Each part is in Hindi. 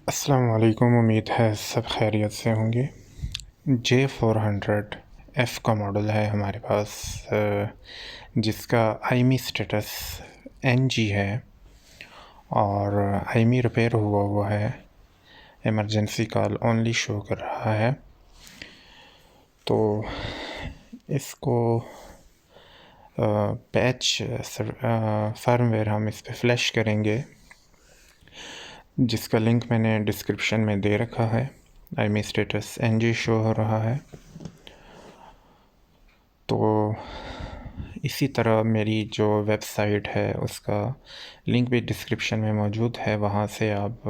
अस्सलाम वालेकुम। उम्मीद है सब खैरियत से होंगे। J400F का मॉडल है हमारे पास, जिसका IMEI स्टेटस NG है और IMEI रिपेयर हुआ है। इमरजेंसी कॉल ओनली शो कर रहा है। तो इसको पैच फर्मवेयर हम इस पे फ्लैश करेंगे, जिसका लिंक मैंने डिस्क्रिप्शन में दे रखा है। IMEI स्टेटस NG शो हो रहा है। तो इसी तरह मेरी जो वेबसाइट है उसका लिंक भी डिस्क्रिप्शन में मौजूद है। वहाँ से आप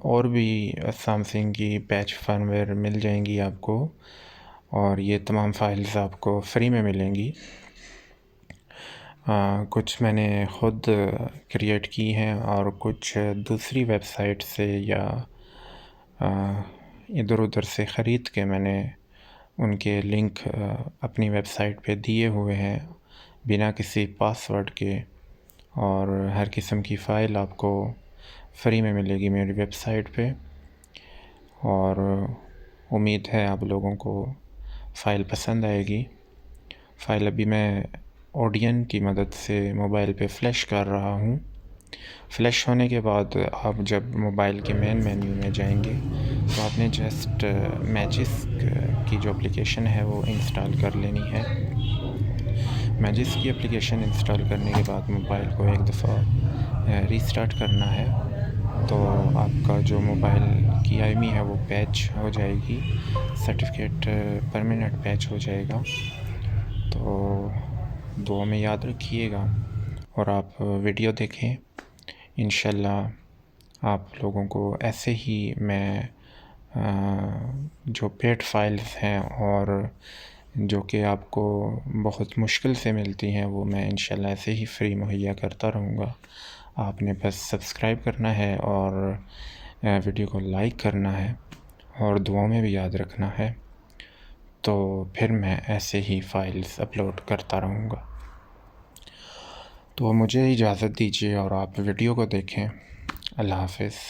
और भी सैमसंग की पैच फर्मवेयर मिल जाएंगी आपको, और ये तमाम फाइल्स आपको फ्री में मिलेंगी। कुछ मैंने ख़ुद क्रिएट की हैं और कुछ दूसरी वेबसाइट से या इधर उधर से ख़रीद के मैंने उनके लिंक अपनी वेबसाइट पे दिए हुए हैं बिना किसी पासवर्ड के, और हर किस्म की फ़ाइल आपको फ्री में मिलेगी मेरी वेबसाइट पे। और उम्मीद है आप लोगों को फ़ाइल पसंद आएगी। फ़ाइल अभी मैं ऑडियन की मदद से मोबाइल पे फ़्लैश कर रहा हूँ। फ़्लैश होने के बाद आप जब मोबाइल के मेन मेन्यू में जाएंगे तो आपने जस्ट मैजिस की जो एप्लीकेशन है वो इंस्टॉल कर लेनी है। मैजिस की एप्लीकेशन इंस्टॉल करने के बाद मोबाइल को एक दफ़ा रीस्टार्ट करना है, तो आपका जो मोबाइल की IMEI है वो पैच हो जाएगी, सर्टिफिकेट परमानेंट पैच हो जाएगा। तो दुआ में याद रखिएगा और आप वीडियो देखें। इंशाल्लाह आप लोगों को ऐसे ही मैं जो पेड फाइल्स हैं और जो कि आपको बहुत मुश्किल से मिलती हैं वो मैं इंशाल्लाह ऐसे ही फ्री मुहैया करता रहूँगा। आपने बस सब्सक्राइब करना है और वीडियो को लाइक करना है और दुआ में भी याद रखना है। तो फिर मैं ऐसे ही फाइल्स अपलोड करता रहूँगा। तो मुझे इजाज़त दीजिए और आप वीडियो को देखें। अल्लाह हाफ़िज़।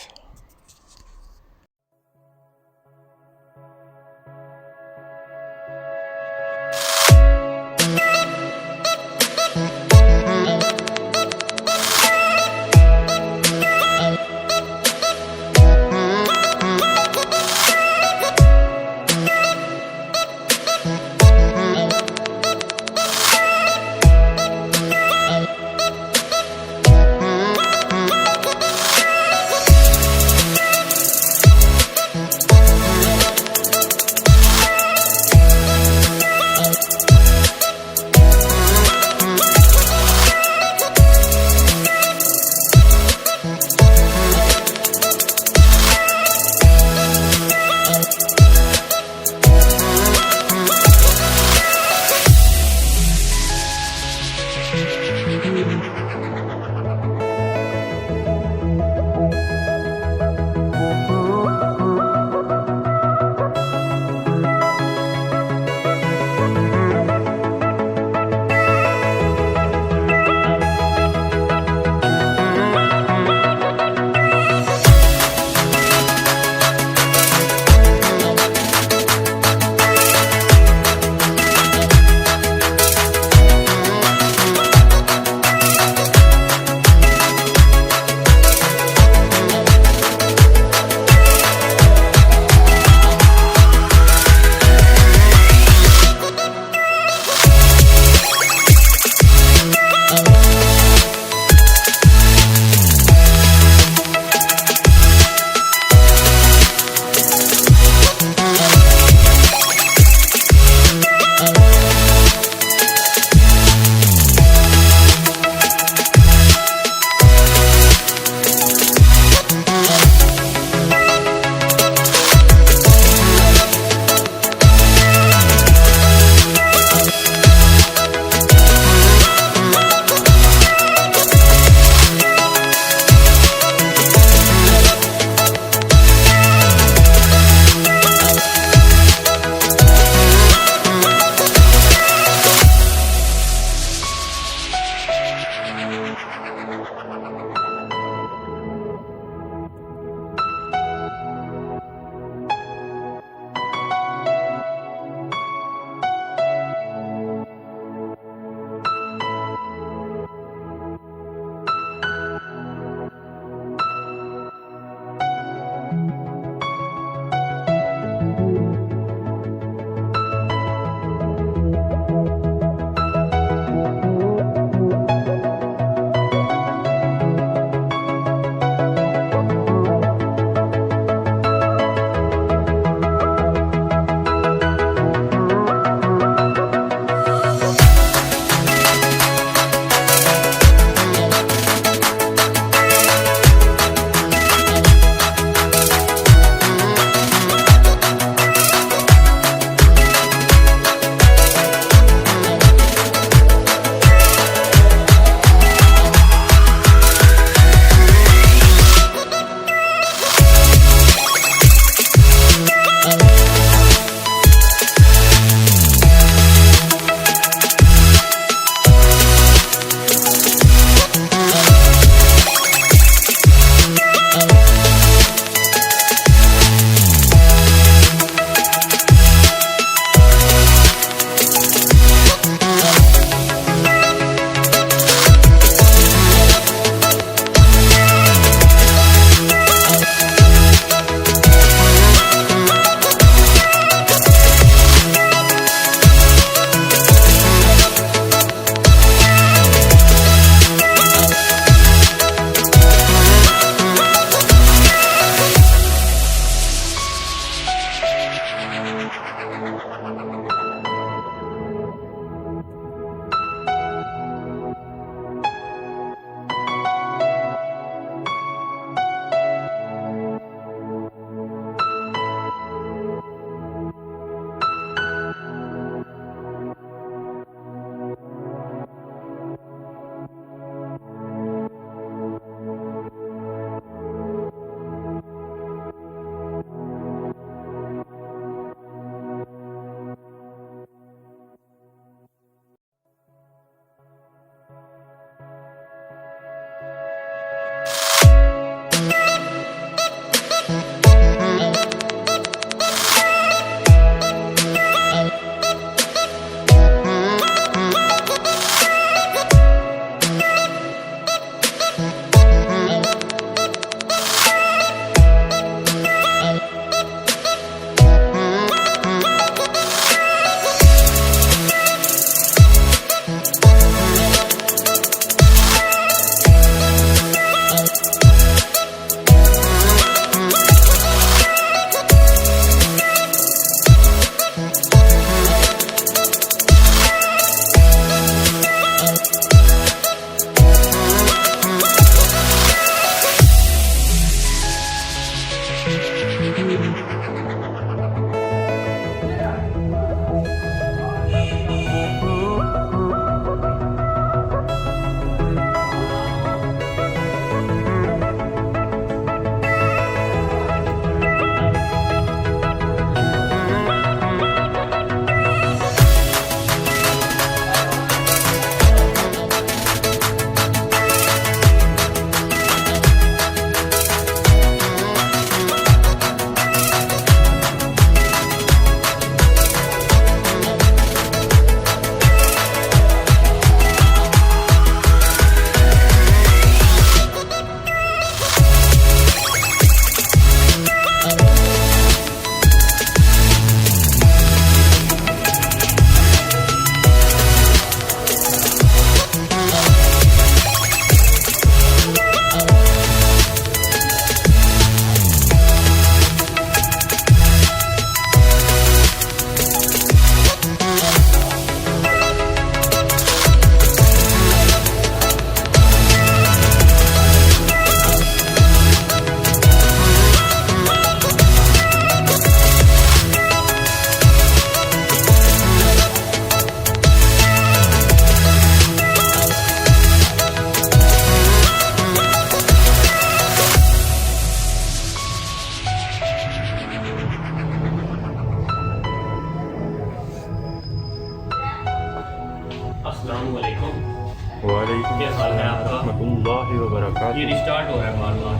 बात। ये रिस्टार्ट हो रहा है बार बार।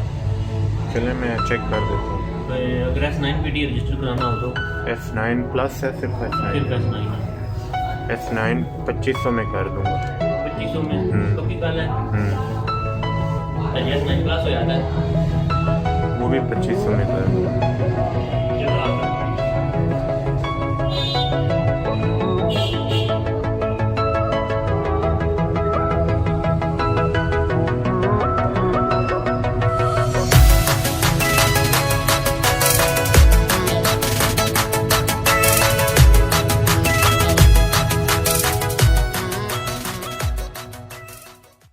चले मैं चेक कर देता हूँ। तो अगर S9 PD रजिस्टर कराना हो तो S9 प्लस है, सिर्फ S9। सिर्फ S9 है। S9 2500 में कर दूँगा। 2500 में कब की कल है? S9 प्लस हो जाता है, वो भी 2500 में कर दूँगा।